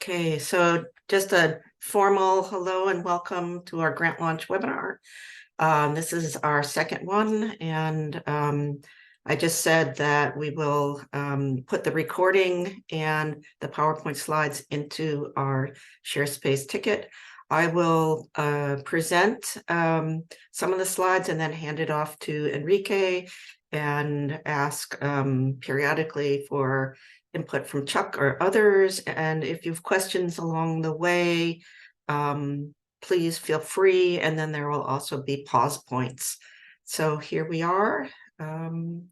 Okay, so just a formal hello and welcome to our grant launch webinar. This is our second one, and I just said that we will put the recording and the PowerPoint slides into our ShareSpace ticket. I will present some of the slides and then hand it off to Enrique and ask periodically for input from Chuck or others. And if you have questions along the way, please feel free. And then there will also be pause points. So here we are. And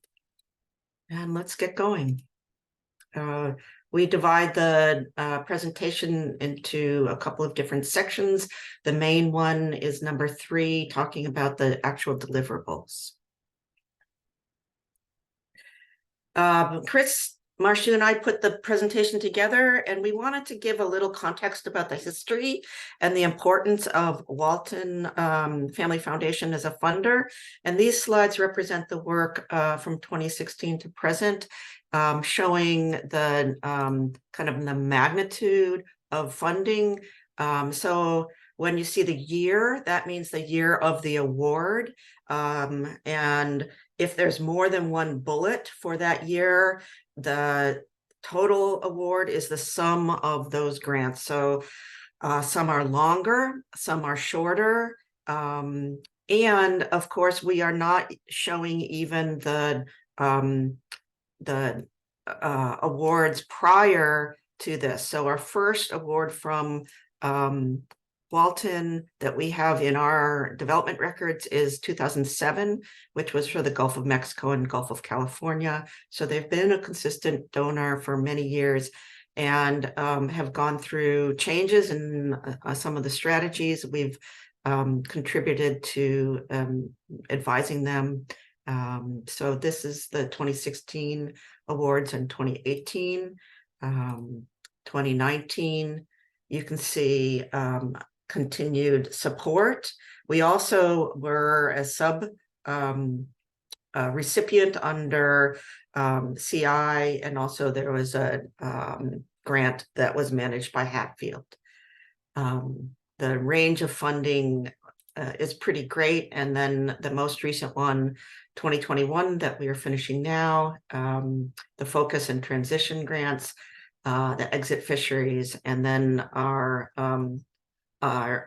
let's get going. We divide the presentation into a couple of different sections. The main one is number 3, talking about the actual deliverables. Chris Marshu and I put the presentation together, and we wanted to give a little context about the history and the importance of Walton Family Foundation as a funder. And these slides represent the work from 2016 to present, showing the kind of the magnitude of funding. So when you see the year, that means the year of the award. And if there's more than one bullet for that year, the total award is the sum of those grants. So some are longer, some are shorter. And of course, we are not showing even the awards prior to this. So our first award from Walton that we have in our development records is 2007, which was for the Gulf of Mexico and Gulf of California. So they've been a consistent donor for many years and have gone through changes in some of the strategies. We've contributed to advising them. So this is the 2016 awards and 2018, 2019. You can see continued support. We also were a sub recipient under CI, and also there was a grant that was managed by Hatfield. The range of funding is pretty great. And then the most recent one, 2021, that we are finishing now, the focus and transition grants, the exit fisheries, and then our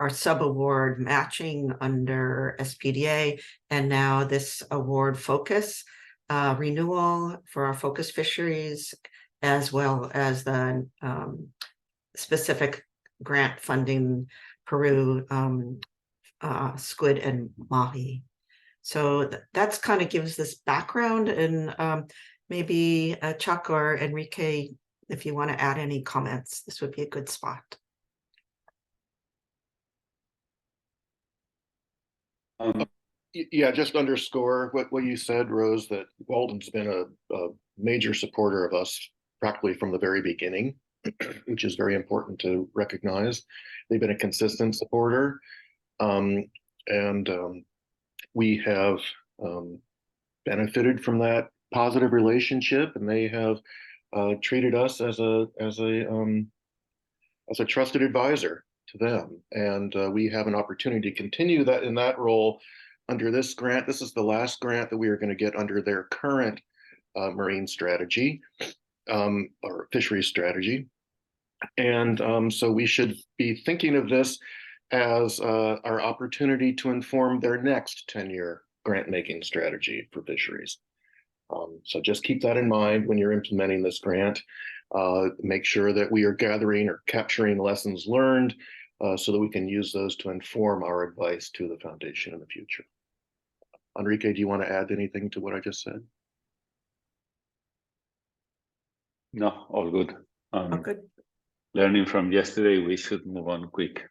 sub-award matching under SPDA, and now this award focus, renewal for our focus fisheries, as well as the specific grant funding Peru, squid and mahi. So that's kind of gives this background, and maybe Chuck or Enrique, if you want to add any comments, this would be a good spot. Yeah, just underscore what you said, Rose, that Walton's been a major supporter of us practically from the very beginning, which is very important to recognize. They've been a consistent supporter, and we have benefited from that positive relationship, and they have treated us as a trusted advisor to them, and we have an opportunity to continue that in that role under this grant. This is the last grant that we are going to get under their current marine strategy or fisheries strategy, and so we should be thinking of this as our opportunity to inform their next 10-year grant-making strategy for fisheries. So just keep that in mind when you're implementing this grant. Make sure that we are gathering or capturing lessons learned so that we can use those to inform our advice to the foundation in the future. Enrique, do you want to add anything to what I just said? No, all good. All good. Learning from yesterday, we should move on quick.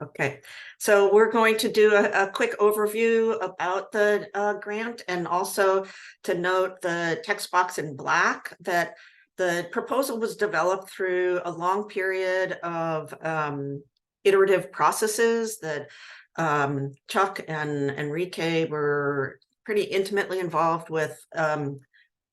Okay, so we're going to do a quick overview about the grant, and also to note the text box in black that the proposal was developed through a long period of iterative processes that Chuck and Enrique were pretty intimately involved with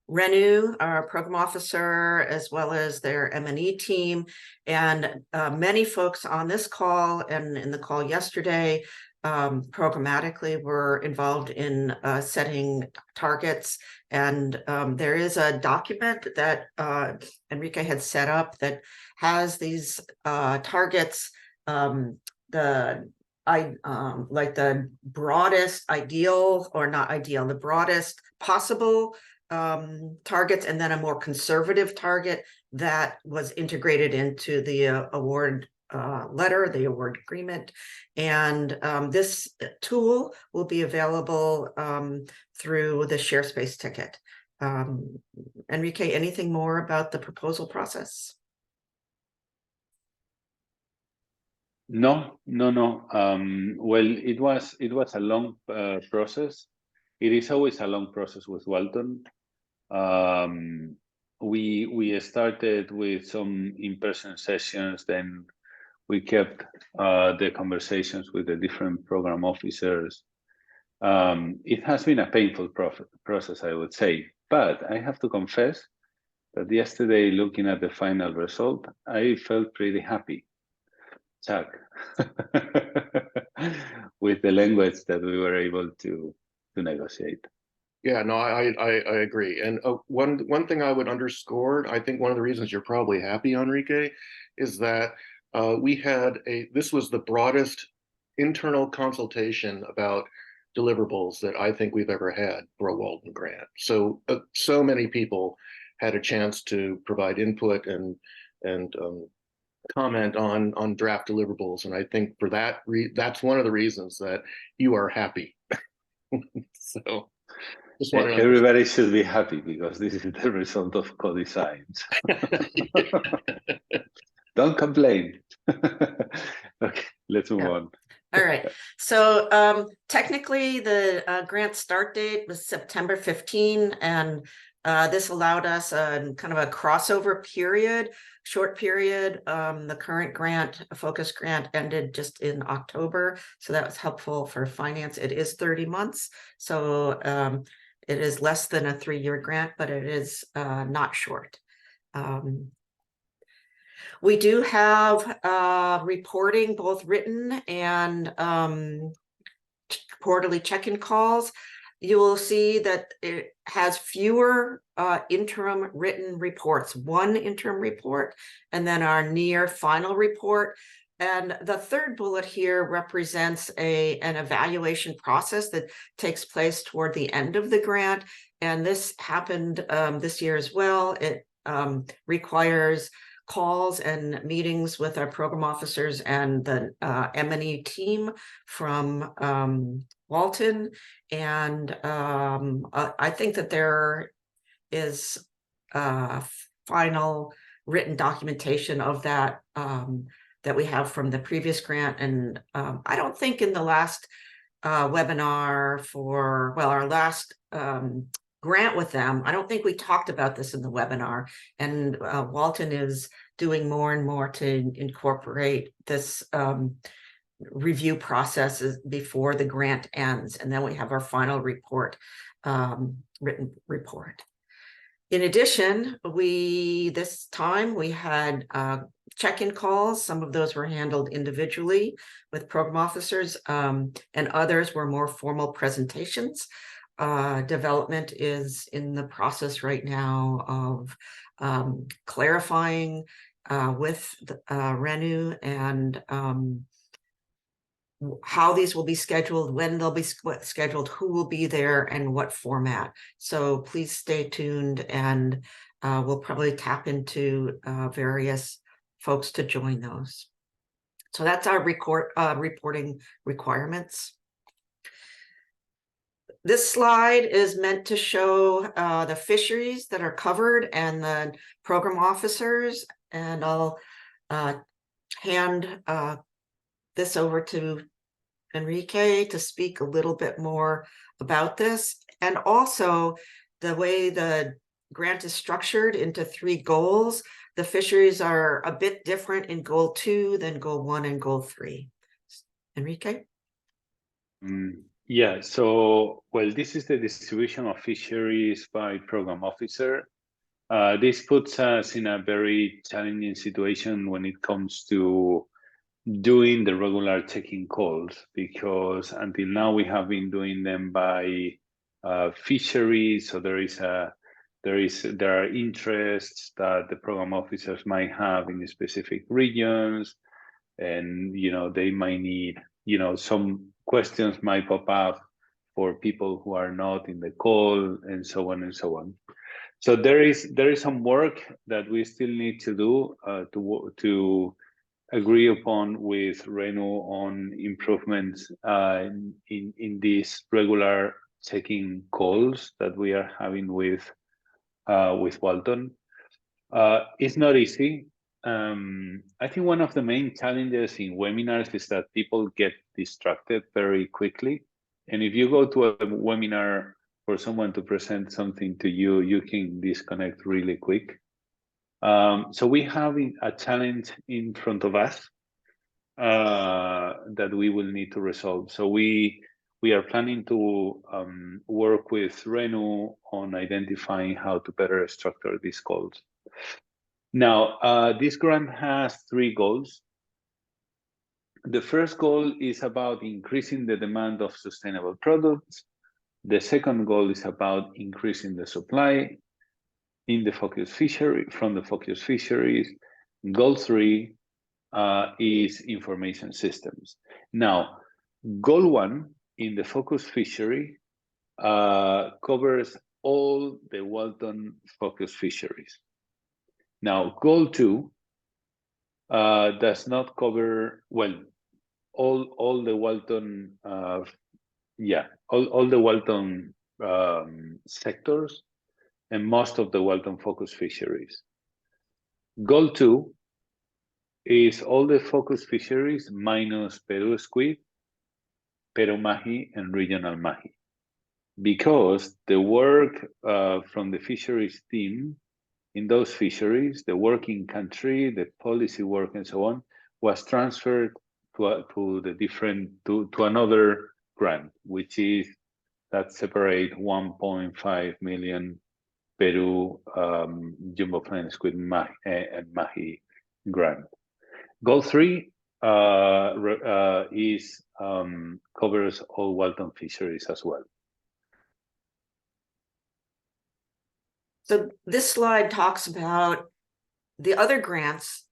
Renew, our program officer, as well as their M&E team, and many folks on this call and in the call yesterday programmatically were involved in setting targets. And there is a document that Enrique had set up that has these targets, like the broadest ideal, or not ideal, the broadest possible targets, and then a more conservative target that was integrated into the award letter, the award agreement. And this tool will be available through the ShareSpace ticket. Enrique, anything more about the proposal process? No. Well, it was a long process. It is always a long process with Walton. We started with some in-person sessions, then we kept the conversations with the different program officers. It has been a painful process, I would say, but I have to confess that yesterday, looking at the final result, I felt pretty happy, Chuck, with the language that we were able to negotiate. Yeah, no, I agree. And one thing I would underscore, I think one of the reasons you're probably happy, Enrique, is that this was the broadest internal consultation about deliverables that I think we've ever had for a Walton grant. So many people had a chance to provide input and comment on draft deliverables. And I think for that, that's one of the reasons that you are happy. So everybody should be happy because this is the result of co-designs. Don't complain. Okay, let's move on. All right. So technically, the grant start date was September 15, and this allowed us kind of a crossover period, short period. The current grant, a focus grant, ended just in October, so that was helpful for finance. It is 30 months, so it is less than a 3-year grant, but it is not short. We do have reporting, both written and quarterly check-in calls. You will see that it has fewer interim written reports, 1 interim report, and then our near final report. And the third bullet here represents an evaluation process that takes place toward the end of the grant. And this happened this year as well. It requires calls and meetings with our program officers and the M&E team from Walton. And I think that there is final written documentation of that that we have from the previous grant. And I don't think in the last webinar for, our last grant with them, I don't think we talked about this in the webinar. And Walton is doing more and more to incorporate this review processes before the grant ends. And then we have our final report, written report. In addition, this time we had check-in calls. Some of those were handled individually with program officers, and others were more formal presentations. Development is in the process right now of clarifying with Renew and how these will be scheduled, when they'll be scheduled, who will be there, and what format. So please stay tuned, and we'll probably tap into various folks to join those. So that's our reporting requirements. This slide is meant to show the fisheries that are covered and the program officers, and I'll hand this over to Enrique to speak a little bit more about this. And also the way the grant is structured into 3 goals. The fisheries are a bit different in goal 2 than goal 1 and goal 3. Enrique? Yeah, so, well, this is the distribution of fisheries by program officer. This puts us in a very challenging situation when it comes to doing the regular checking calls, because until now we have been doing them by fisheries. So there are interests that the program officers might have in specific regions, and they might need, some questions might pop up for people who are not in the call, and so on and so on. So there is some work that we still need to do to agree upon with Renewal on improvements in these regular checking calls that we are having with Walton. It's not easy. I think one of the main challenges in webinars is that people get distracted very quickly. And if you go to a webinar for someone to present something to you, you can disconnect really quick. So we have a challenge in front of us that we will need to resolve. So we are planning to work with Renewal on identifying how to better structure these calls. Now, this grant has 3 goals. The first goal is about increasing the demand of sustainable products. The second goal is about increasing the supply in the focus fishery, from the focus fisheries. Goal 3 is information systems. Now, goal 1 in the focus fishery covers all the Walton focus fisheries. Now, goal 2 does not cover, well, all the Walton, all the Walton sectors and most of the Walton focus fisheries. Goal 2 is all the focus fisheries minus Peru squid, Peru mahi, and regional mahi. Because the work from the fisheries team in those fisheries, the work in country, the policy work, and so on, was transferred to another grant, which is that separate 1.5 million Peru jumbo flying squid and mahi grant. Goal 3 covers all Walton fisheries as well. So this slide talks about the other grants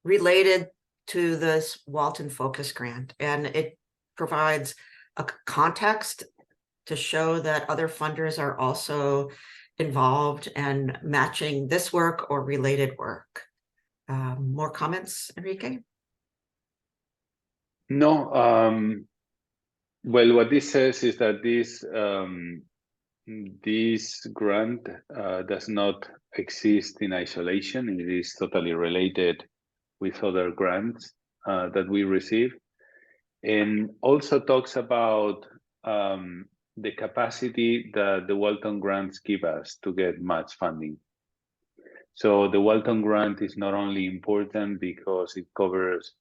related to this Walton Focus Grant, and it provides a context to show that other funders are also involved and matching this work or related work. More comments, Enrique? No. Well, what this says is that this grant does not exist in isolation. It is totally related with other grants that we receive, and also talks about the capacity that the Walton grants give us to get match funding. So the Walton grant is not only important because it covers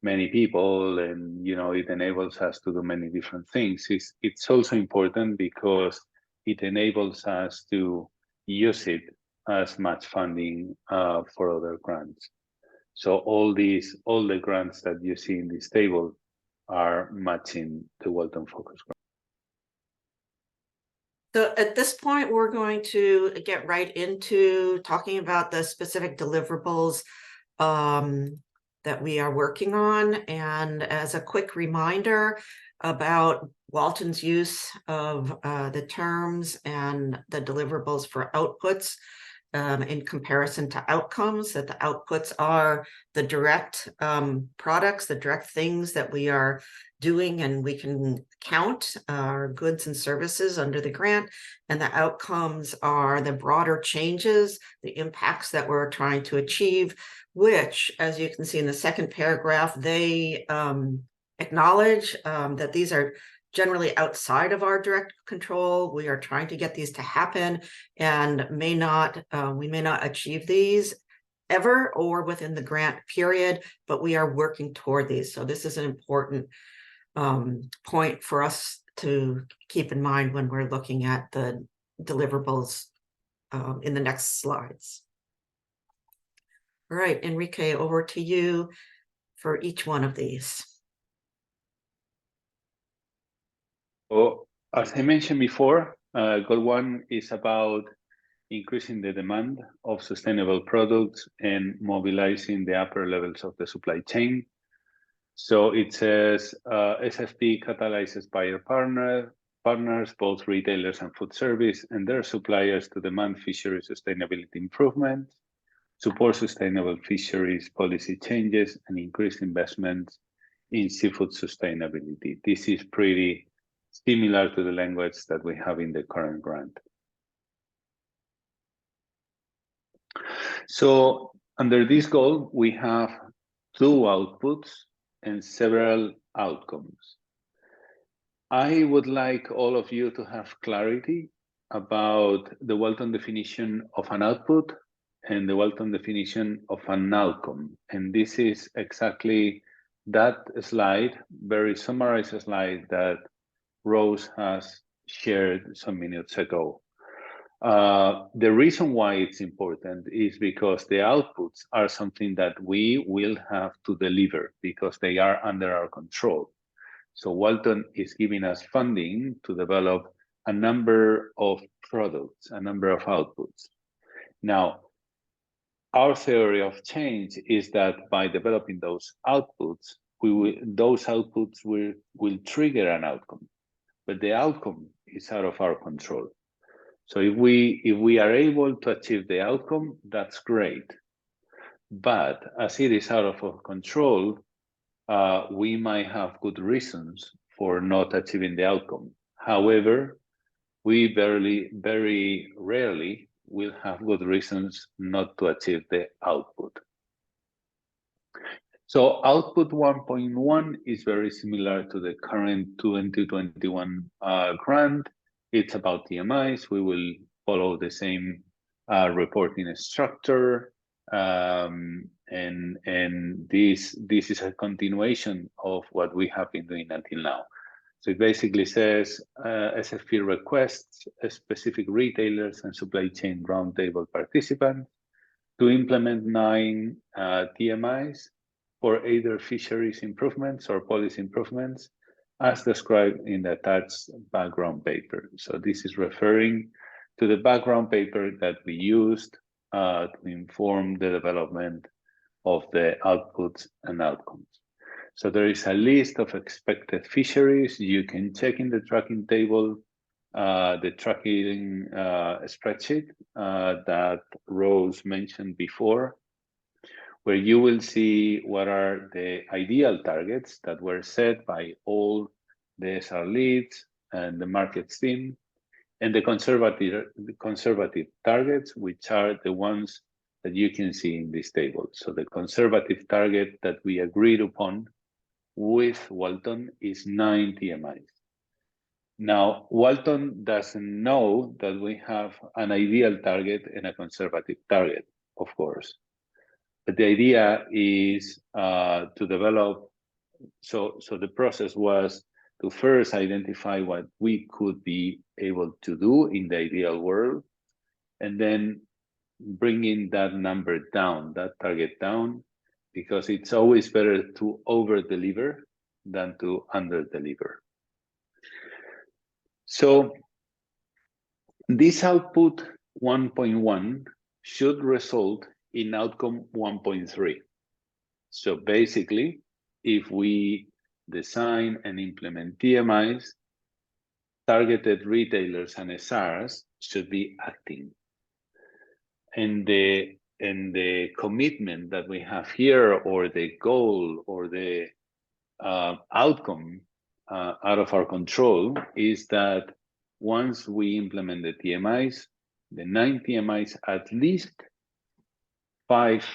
many people and it enables us to do many different things. It's also important because it enables us to use it as match funding for other grants. So all the grants that you see in this table are matching the Walton Focus Grant. So at this point, we're going to get right into talking about the specific deliverables that we are working on. And as a quick reminder about Walton's use of the terms and the deliverables for outputs in comparison to outcomes, that the outputs are the direct products, the direct things that we are doing, and we can count our goods and services under the grant, and the outcomes are the broader changes, the impacts that we're trying to achieve, which, as you can see in the second paragraph, they acknowledge that these are generally outside of our direct control. We are trying to get these to happen, and we may not achieve these ever or within the grant period, but we are working toward these. So this is an important point for us to keep in mind when we're looking at the deliverables in the next slides. All right, Enrique, over to you for each one of these. Well, as I mentioned before, goal 1 is about increasing the demand of sustainable products and mobilizing the upper levels of the supply chain. So it says SFP catalyzes buyer partners, both retailers and food service, and their suppliers to demand fishery sustainability improvements, support sustainable fisheries policy changes, and increase investments in seafood sustainability. This is pretty similar to the language that we have in the current grant. So under this goal, we have 2 outputs and several outcomes. I would like all of you to have clarity about the Walton definition of an output and the Walton definition of an outcome. And this is exactly that slide, very summarized slide that Rose has shared some minutes ago. The reason why it's important is because the outputs are something that we will have to deliver because they are under our control. So Walton is giving us funding to develop a number of products, a number of outputs. Now, our theory of change is that by developing those outputs, those outputs will trigger an outcome, but the outcome is out of our control. So if we are able to achieve the outcome, that's great. But as it is out of our control, we might have good reasons for not achieving the outcome. However, we very rarely will have good reasons not to achieve the output. So output 1.1 is very similar to the current 2021 grant. It's about TMIs. We will follow the same reporting structure. And this is a continuation of what we have been doing until now. So it basically says SFP requests specific retailers and supply chain roundtable participants to implement 9 TMIs for either fisheries improvements or policy improvements as described in the attached background paper. So this is referring to the background paper that we used to inform the development of the outputs and outcomes. So there is a list of expected fisheries. You can check in the tracking table, the tracking spreadsheet that Rose mentioned before, where you will see what are the ideal targets that were set by all the SR leads and the markets team, and the conservative targets, which are the ones that you can see in this table. So the conservative target that we agreed upon with Walton is 9 TMIs. Now, Walton doesn't know that we have an ideal target and a conservative target, of course. But the idea is to develop, so the process was to first identify what we could be able to do in the ideal world, and then bringing that number down, that target down, because it's always better to over-deliver than to under-deliver. So this output 1.1 should result in outcome 1.3. So basically, if we design and implement TMIs, targeted retailers and SRs should be acting. And the commitment that we have here, or the goal, or the outcome out of our control, is that once we implement the TMIs, the 9 TMIs, at least 5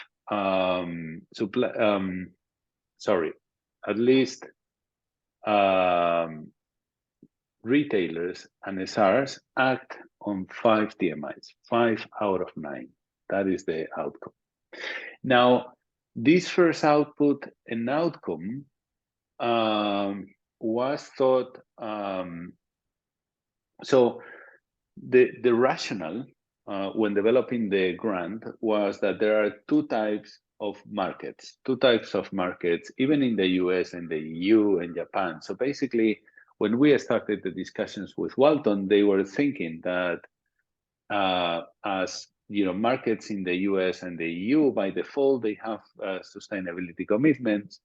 at least retailers and SRs act on 5 TMIs, 5 out of 9. That is the outcome. Now, this first output and outcome was thought, so the rationale when developing the grant was that there are two types of markets, even in the US and the EU and Japan. So basically, when we started the discussions with Walton, they were thinking that as markets in the US and the EU, by default, they have sustainability commitments,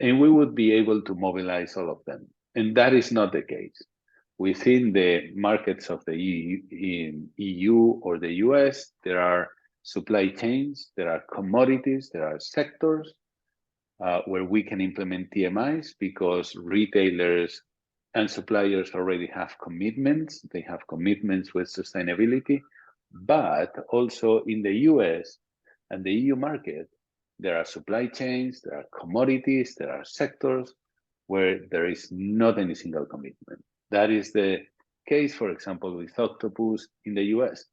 and we would be able to mobilize all of them. And that is not the case. Within the markets of the EU or the US, there are supply chains, there are commodities, there are sectors where we can implement TMIs because retailers and suppliers already have commitments. They have commitments with sustainability, but also in the US and the EU market, there are supply chains, there are commodities, there are sectors where there is not any single commitment. That is the case, for example, with Octopus in the US,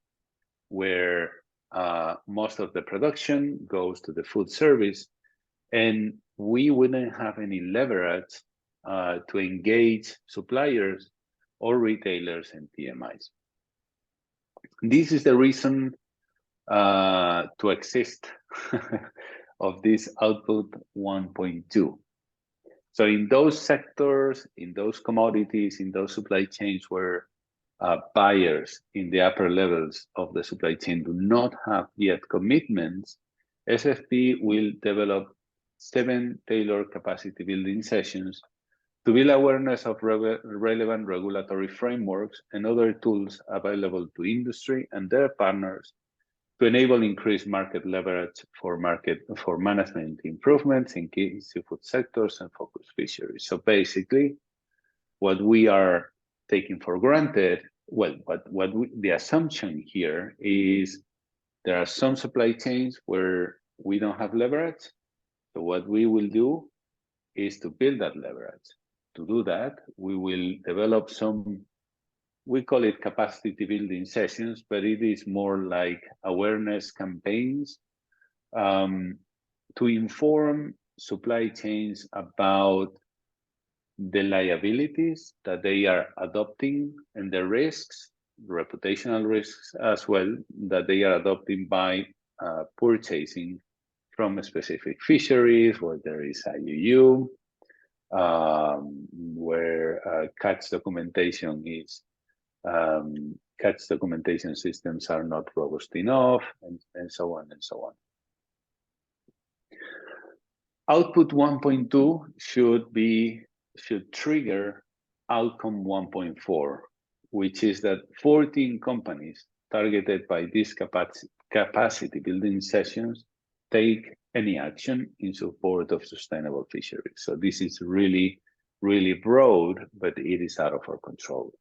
where most of the production goes to the food service, and we wouldn't have any leverage to engage suppliers or retailers in TMIs. This is the reason to exist of this output 1.2. So in those sectors, in those commodities, in those supply chains where buyers in the upper levels of the supply chain do not have yet commitments, SFP will develop 7 tailored capacity building sessions to build awareness of relevant regulatory frameworks and other tools available to industry and their partners to enable increased market leverage for management improvements in key seafood sectors and focus fisheries. So basically, what we are taking for granted, the assumption here is there are some supply chains where we don't have leverage. So what we will do is to build that leverage. To do that, we will develop some, we call it capacity building sessions, but it is more like awareness campaigns to inform supply chains about the liabilities that they are adopting and the risks, reputational risks as well, that they are adopting by purchasing from specific fisheries where there is IUU, where catch documentation systems are not robust enough, and so on and so on. Output 1.2 should trigger outcome 1.4, which is that 14 companies targeted by these capacity building sessions take any action in support of sustainable fisheries. So this is really, really broad, but it is out of our control.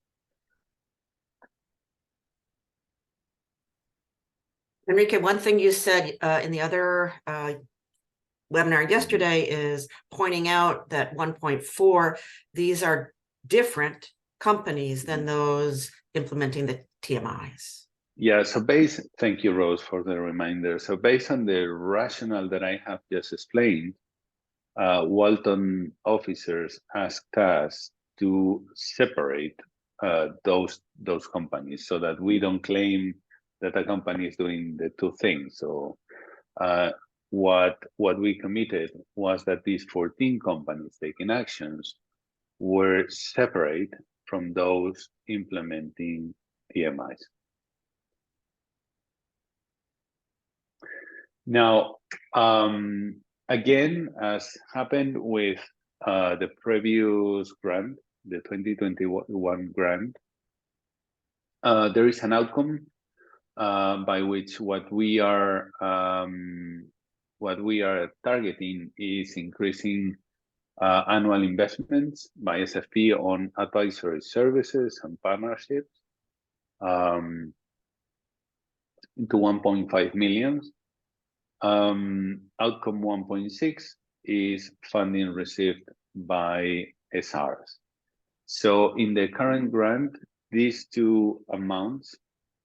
Enrique, one thing you said in the other webinar yesterday is pointing out that 1.4, these are different companies than those implementing the TMIs. Yeah, so thank you, Rose, for the reminder. So based on the rationale that I have just explained, Walton officers asked us to separate those companies so that we don't claim that a company is doing the two things. So what we committed was that these 14 companies taking actions were separate from those implementing TMIs. Now, again, as happened with the previous grant, the 2021 grant, there is an outcome by which what we are targeting is increasing annual investments by SFP on advisory services and partnerships to 1.5 million. Outcome 1.6 is funding received by SRs. So in the current grant, these two amounts,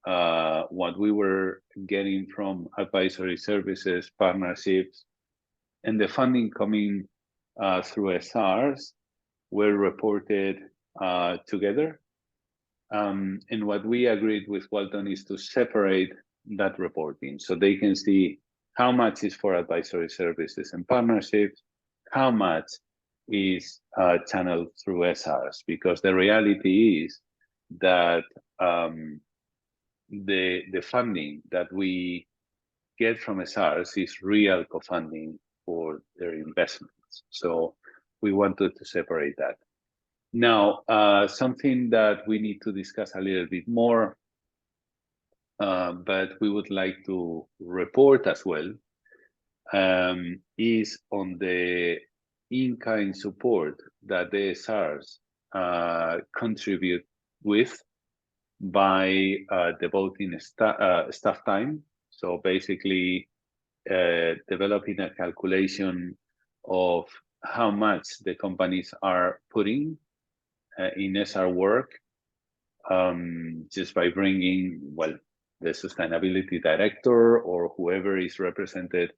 what we were getting from advisory services, partnerships, and the funding coming through SRs, were reported together. And what we agreed with Walton is to separate that reporting so they can see how much is for advisory services and partnerships, how much is channeled through SRs, because the reality is that the funding that we get from SRs is real co-funding for their investments. So we wanted to separate that. Now, something that we need to discuss a little bit more, but we would like to report as well, is on the in-kind support that the SRs contribute with by devoting staff time. So basically, developing a calculation of how much the companies are putting in SR work, just by bringing, well, the sustainability director or whoever is represented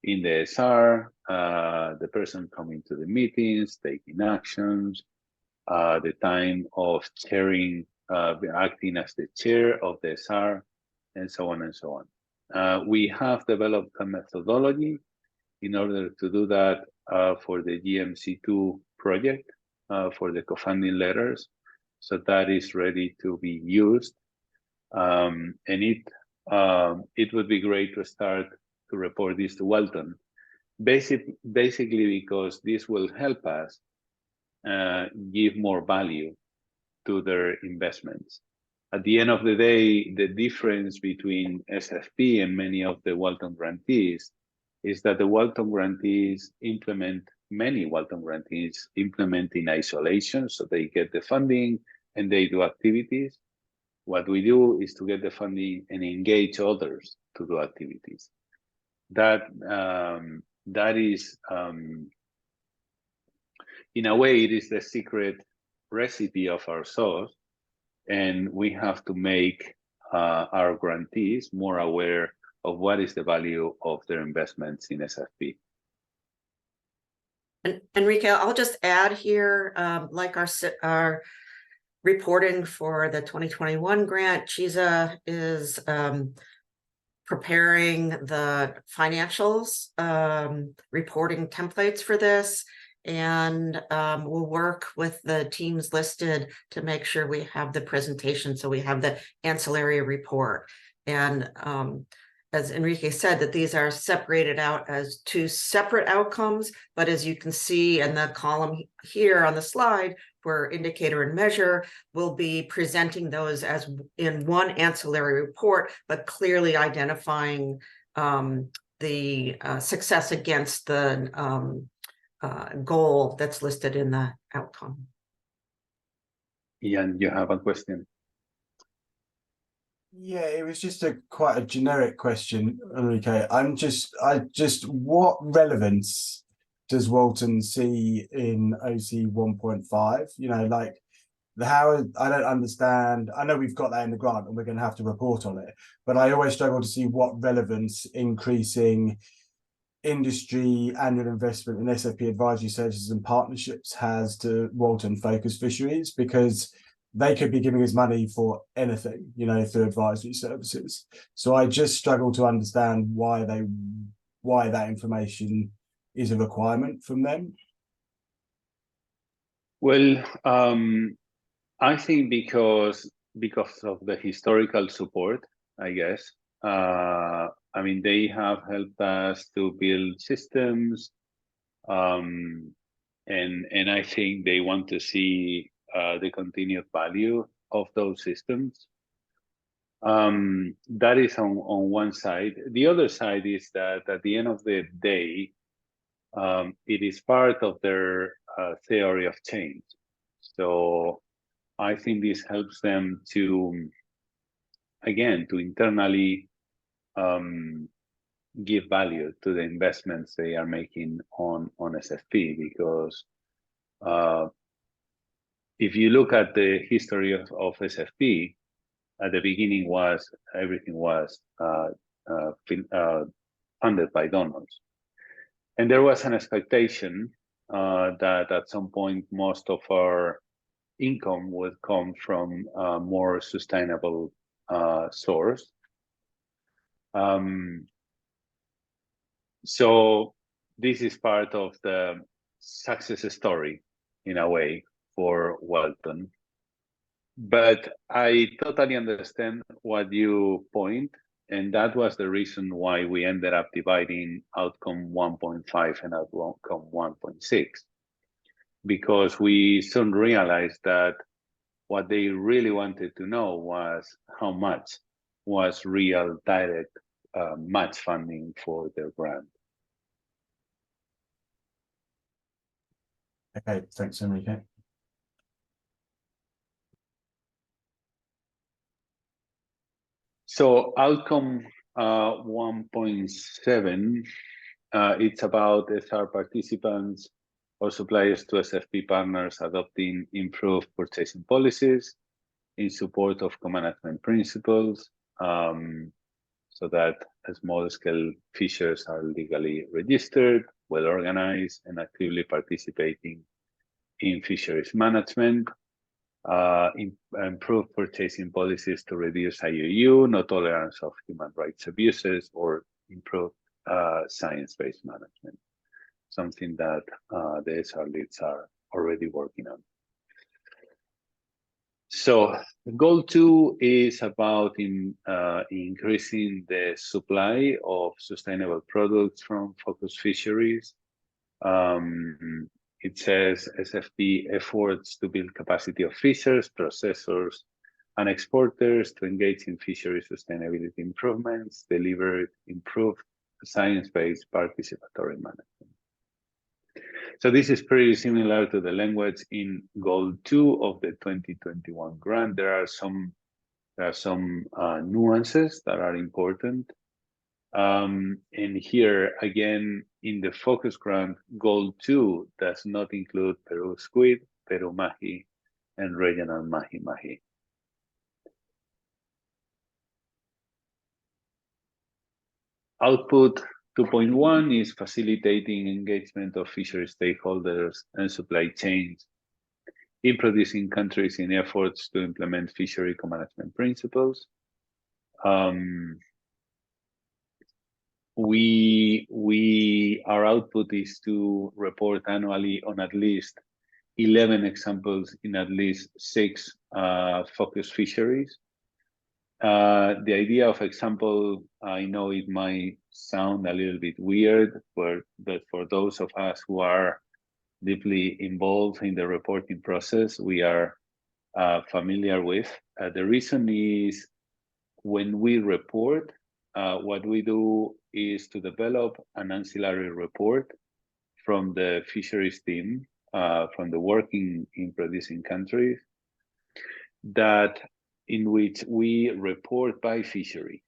in the SR, the person coming to the meetings, taking actions, the time of chairing, acting as the chair of the SR, and so on and so on. We have developed a methodology in order to do that for the GMC2 project, for the co-funding letters. So that is ready to be used. And it would be great to start to report this to Walton. Basically because this will help us give more value to their investments. At the end of the day, the difference between SFP and many of the Walton grantees is that the Walton grantees many Walton grantees implement in isolation, so they get the funding and they do activities. What we do is to get the funding and engage others to do activities. That is, in a way, it is the secret recipe of our sauce, and we have to make our grantees more aware of what is the value of their investments in SFP. And Enrique, I'll just add here, like our reporting for the 2021 grant, CHISA is preparing the financials, reporting templates for this, and we'll work with the teams listed to make sure we have the presentation, so we have the ancillary report. And as Enrique said, that these are separated out as two separate outcomes, but as you can see in the column here on the slide for indicator and measure, we'll be presenting those as in one ancillary report, but clearly identifying the success against the goal that's listed in the outcome. Ian, you have a question? Yeah, it was just quite a generic question, Enrique. What relevance does Walton see in OC 1.5? You know, like I don't understand. I know we've got that in the grant and we're going to have to report on it, but I always struggle to see what relevance increasing industry annual investment in SFP advisory services and partnerships has to Walton focused fisheries, because they could be giving us money for anything, you know, through advisory services. So I just struggle to understand why that information is a requirement from them. Well, I think because of the historical support, I guess. I mean, they have helped us to build systems, and I think they want to see the continued value of those systems. That is on one side. The other side is that at the end of the day, it is part of their theory of change. So I think this helps them to, again, to internally give value to the investments they are making on SFP, because if you look at the history of SFP, at the beginning everything was funded by donors, and there was an expectation that at some point most of our income would come from a more sustainable source. So this is part of the success story in a way for Walton. But I totally understand what you point, and that was the reason why we ended up dividing outcome 1.5 and outcome 1.6, because we soon realized that what they really wanted to know was how much was real direct match funding for their grant. Okay, thanks, Enrique. So outcome 1.7, it's about SR participants or suppliers to SFP partners adopting improved purchasing policies in support of co-management principles, so that small-scale fishers are legally registered, well-organized, and actively participating in fisheries management. Improve purchasing policies to reduce IUU, no tolerance of human rights abuses, or improve science-based management, something that the SR leads are already working on. So goal 2 is about increasing the supply of sustainable products from focus fisheries. It says SFP efforts to build capacity of fishers, processors, and exporters to engage in fishery sustainability improvements, deliver improved science-based participatory management. So this is pretty similar to the language in goal 2 of the 2021 grant. There are some nuances that are important. And here again, in the focus grant, goal 2 does not include Peru squid, Peru mahi, and regional mahi-mahi. Output 2.1 is facilitating engagement of fishery stakeholders and supply chains in producing countries in efforts to implement fishery co-management principles. Our output is to report annually on at least 11 examples in at least 6 focus fisheries. The idea of example, I know it might sound a little bit weird, but for those of us who are deeply involved in the reporting process, we are familiar with. The reason is when we report, what we do is to develop an ancillary report from the fisheries team, from the working in producing countries, that in which we report by fishery.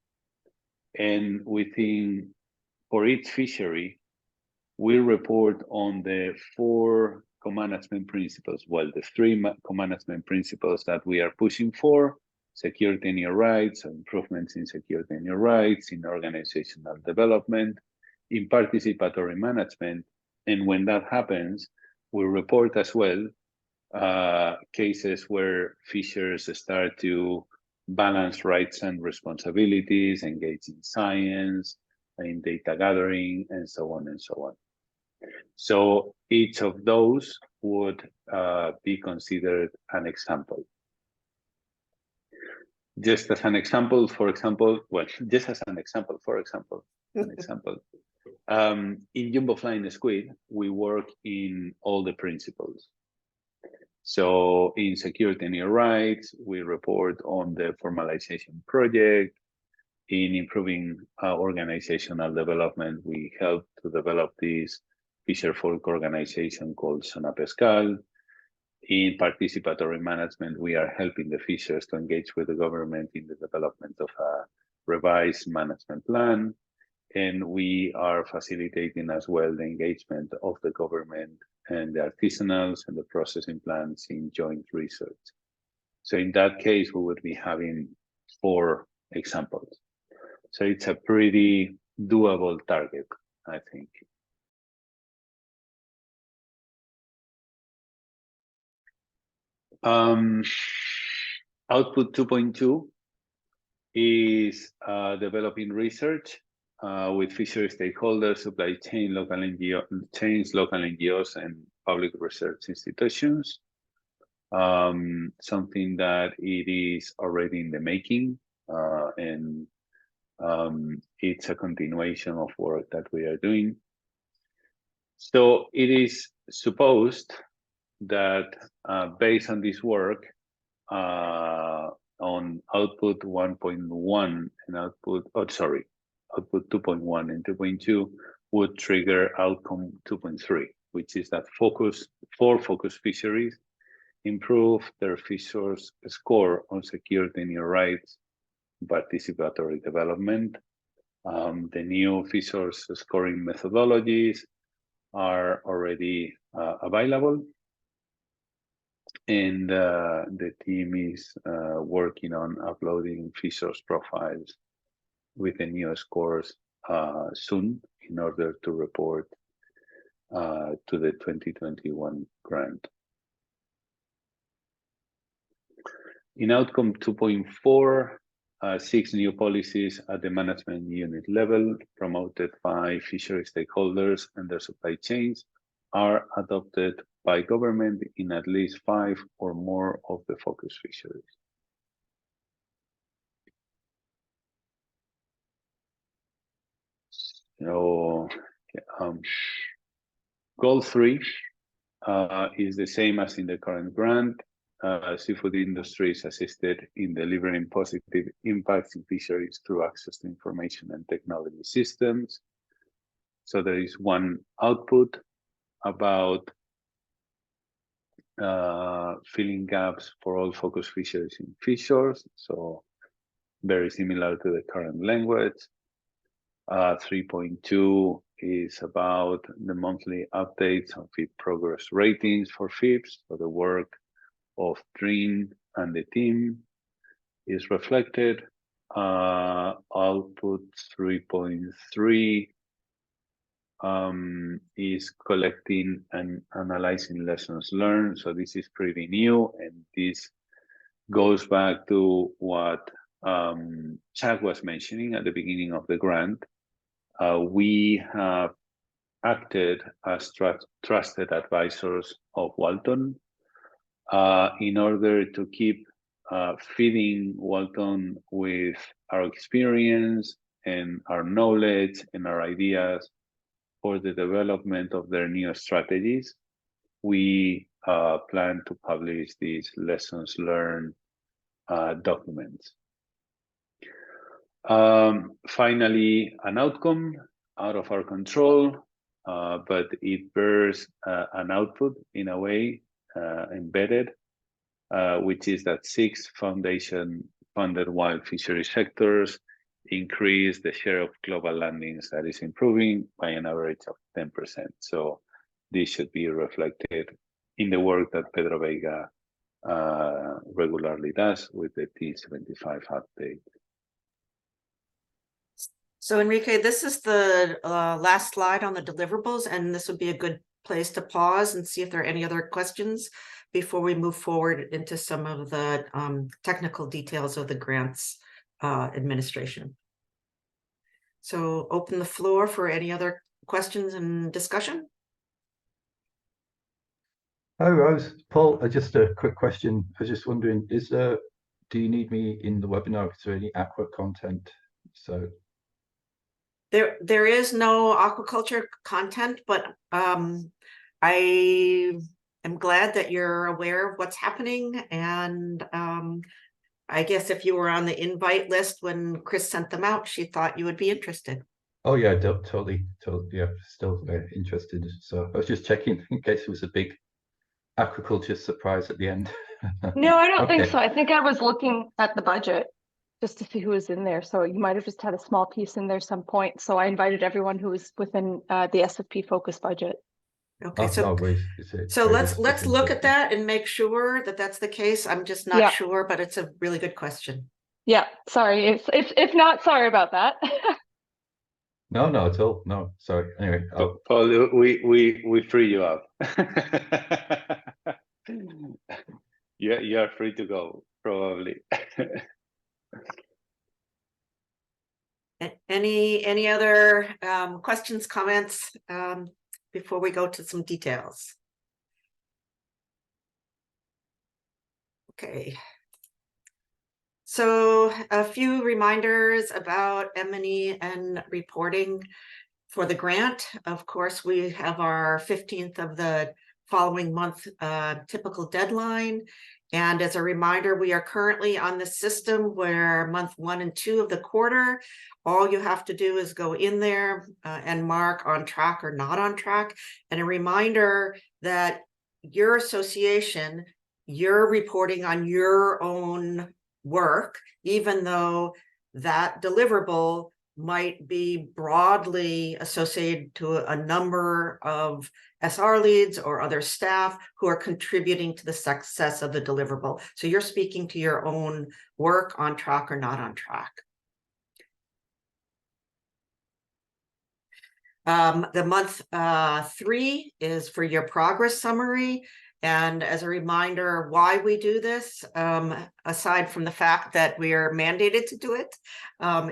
And within, for each fishery, we report on the 4 co-management principles. Well, the 3 co-management principles that we are pushing for: security in your rights, improvements in security in your rights, in organizational development, in participatory management. And when that happens, we report as well cases where fishers start to balance rights and responsibilities, engage in science, in data gathering, and so on and so on. So each of those would be considered an example. Just as an example, for example, in jumbo flying squid, we work in all the principles. So in security and your rights, we report on the formalization project. In improving organizational development, we help to develop this fisher folk organization called Zona Pescal. In participatory management, we are helping the fishers to engage with the government in the development of a revised management plan. And we are facilitating as well the engagement of the government and the artisanals and the processing plants in joint research. So in that case, we would be having 4 examples. So it's a pretty doable target, I think. Output 2.2 is developing research with fishery stakeholders, supply chain, local chains, local NGOs, and public research institutions. Something that it is already in the making, and it's a continuation of work that we are doing. So it is supposed that based on this work, on output 1.1 and output 2.1 and 2.2 would trigger outcome 2.3, which is that focus fisheries improve their fishers score on secure tenure rights, participatory development. The new fishers scoring methodologies are already available, and the team is working on uploading fishers profiles with the new scores soon in order to report to the 2021 grant. In outcome 2.4, 6 new policies at the management unit level promoted by fishery stakeholders and their supply chains are adopted by government in at least 5 or more of the focus fisheries. So, goal 3 is the same as in the current grant. Seafood industry is assisted in delivering positive impacts in fisheries through access to information and technology systems. So there is one output about filling gaps for all focus fisheries in fishers. So very similar to the current language. 3.2 is about the monthly updates on feed progress ratings for FIPS. So the work of Dream and the team is reflected. Output 3.3 is collecting and analyzing lessons learned. So this is pretty new, and this goes back to what Chuck was mentioning at the beginning of the grant. We have acted as trusted advisors of Walton in order to keep feeding Walton with our experience and our knowledge and our ideas for the development of their new strategies. We plan to publish these lessons learned documents. Finally, an outcome out of our control, but it bears an output in a way embedded, which is that 6 foundation-funded wild fishery sectors increase the share of global landings that is improving by an average of 10%. So this should be reflected in the work that Pedro Veiga regularly does with the T75 update. So Enrique, this is the last slide on the deliverables, and this would be a good place to pause and see if there are any other questions before we move forward into some of the technical details of the grants administration. So open the floor for any other questions and discussion. Hi Rose, Paul, just a quick question. I was just wondering, do you need me in the webinar? Is there any aqua content? So there is no aquaculture content, but I am glad that you're aware of what's happening. And I guess if you were on the invite list when Chris sent them out, she thought you would be interested. oh yeah, totally, yeah, still very interested. So I was just checking in case it was a big aquaculture surprise at the end. No, I don't think so. I think I was looking at the budget just to see who was in there. So you might have just had a small piece in there some point. So I invited everyone who was within the SFP focus budget. Okay, so let's look at that and make sure that that's the case. I'm just not sure, but it's a really good question. Yeah, sorry. If not, sorry about that. No, not at all. No, sorry. Anyway, Paul, we free you up. Yeah, you are free to go, probably. Any other questions, comments before we go to some details? Okay. So a few reminders about M&E and reporting for the grant. Of course, we have our 15th of the following month typical deadline. And as a reminder, we are currently on the system where month 1 and 2 of the quarter, all you have to do is go in there and mark on track or not on track. And a reminder that your association, you're reporting on your own work, even though that deliverable might be broadly associated to a number of SR leads or other staff who are contributing to the success of the deliverable. So you're speaking to your own work on track or not on track. The month 3 is for your progress summary. And as a reminder, why we do this, aside from the fact that we are mandated to do it,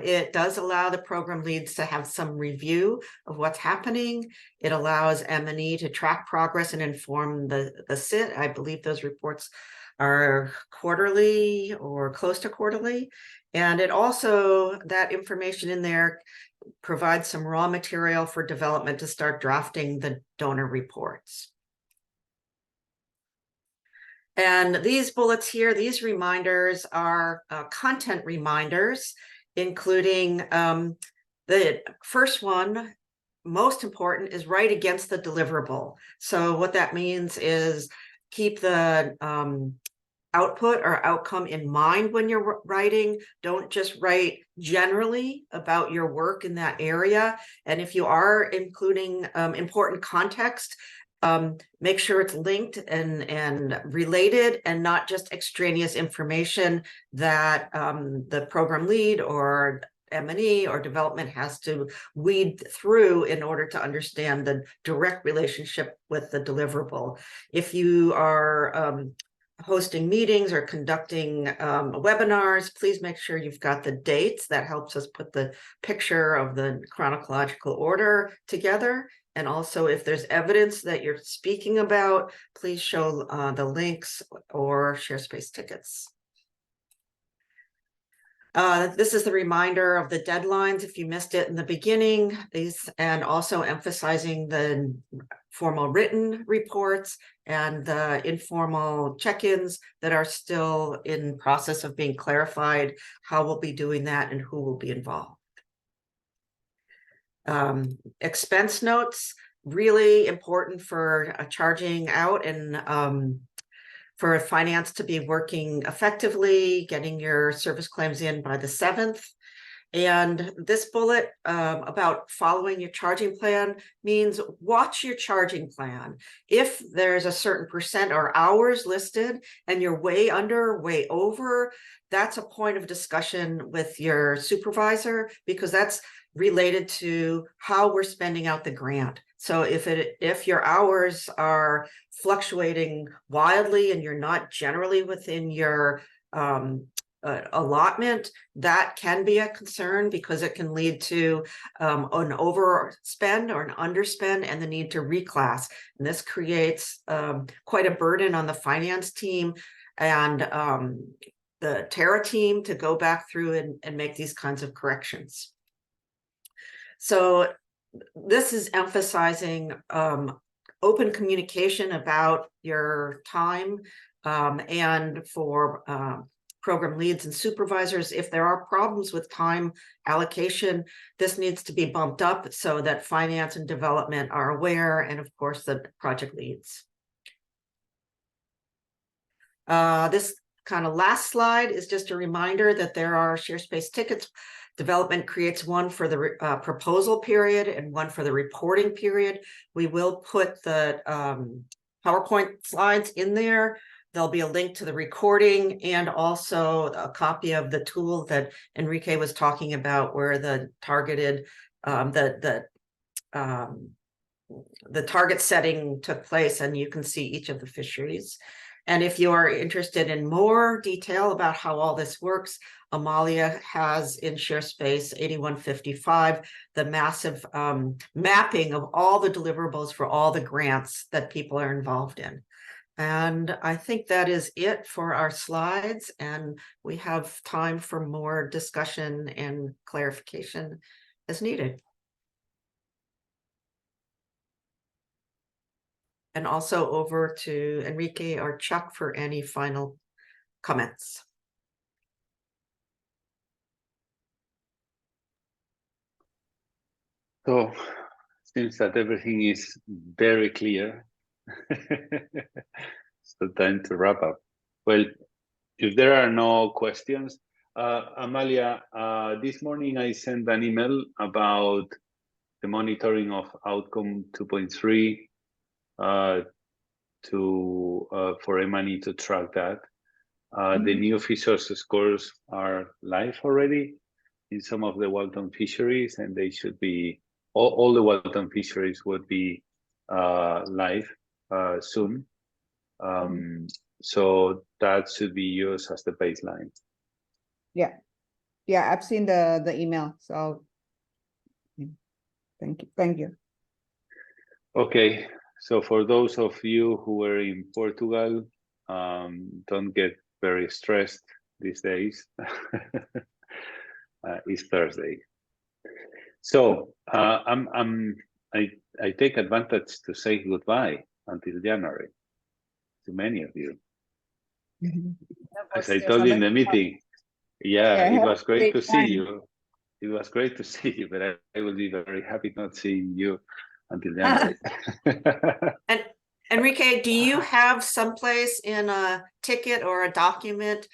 it does allow the program leads to have some review of what's happening. It allows M&E to track progress and inform the SIT. I believe those reports are quarterly or close to quarterly. And it also, that information in there provides some raw material for development to start drafting the donor reports. And these bullets here, these reminders are content reminders, including the first one, most important, is right against the deliverable. So what that means is keep the output or outcome in mind when you're writing. Don't just write generally about your work in that area. And if you are including important context, make sure it's linked and related and not just extraneous information that the program lead or M&E or development has to weed through in order to understand the direct relationship with the deliverable. If you are hosting meetings or conducting webinars, please make sure you've got the dates. That helps us put the picture of the chronological order together. And also, if there's evidence that you're speaking about, please show the links or share space tickets. This is the reminder of the deadlines if you missed it in the beginning, and also emphasizing the formal written reports and the informal check-ins that are still in process of being clarified, how we'll be doing that and who will be involved. Expense notes, really important for charging out and for finance to be working effectively, getting your service claims in by the 7th. And this bullet about following your charging plan means watch your charging plan. If there's a certain percent or hours listed and you're way under, way over, that's a point of discussion with your supervisor, because that's related to how we're spending out the grant. So if your hours are fluctuating wildly and you're not generally within your allotment, that can be a concern, because it can lead to an overspend or an underspend and the need to reclass. And this creates quite a burden on the finance team and the Terra team to go back through and make these kinds of corrections. So this is emphasizing open communication about your time, and for program leads and supervisors, if there are problems with time allocation, this needs to be bumped up so that finance and development are aware, and of course the project leads. This kind of last slide is just a reminder that there are share space tickets. Development creates one for the proposal period and one for the reporting period. We will put the PowerPoint slides in there. There'll be a link to the recording and also a copy of the tool that Enrique was talking about, where the targeted the target setting took place, and you can see each of the fisheries. And if you are interested in more detail about how all this works, Amalia has in ShareSpace 8155 the massive mapping of all the deliverables for all the grants that people are involved in. And I think that is it for our slides, and we have time for more discussion and clarification as needed. And also over to Enrique or Chuck for any final comments. So, seems that everything is very clear. So time to wrap up. Well, if there are no questions, Amalia, this morning I sent an email about the monitoring of outcome 2.3 for Emani to track that. The new fisheries scores are live already in some of the Walton fisheries, and they should be, all the Walton fisheries would be live soon. So that should be used as the baseline. Yeah, I've seen the email, so thank you. Okay, so for those of you who were in Portugal, don't get very stressed these days. It's Thursday. So I take advantage to say goodbye until January to many of you. As I told you in the meeting, yeah, it was great to see you. It was great to see you, but I will be very happy not seeing you until January. And Enrique, do you have someplace in a ticket or a document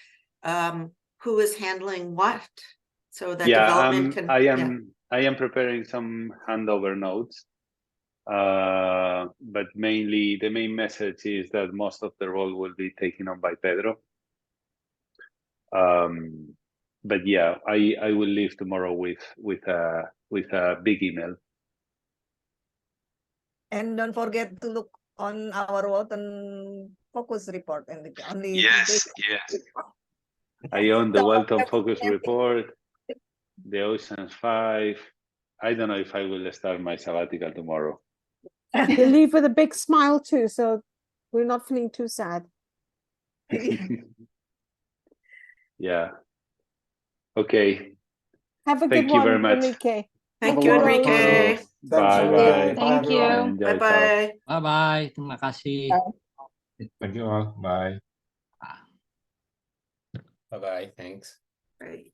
who is handling what? So that development can. I am preparing some handover notes. But mainly the main message is that most of the role will be taken on by Pedro. But yeah, I will leave tomorrow with a big email. And don't forget to look on our Walton Focus report and only. Yes. I own the Walton Focus report, the Oceans 5. I don't know if I will start my sabbatical tomorrow. You leave with a big smile too, so we're not feeling too sad. Yeah. Okay. Have a Thank good you one, very much. Enrique. Thank you, Enrique. Bye. Thank you. Enjoy, Bye-bye. Bye-bye. Terima kasih. Thank you all. Bye. Bye-bye. Thanks. Right.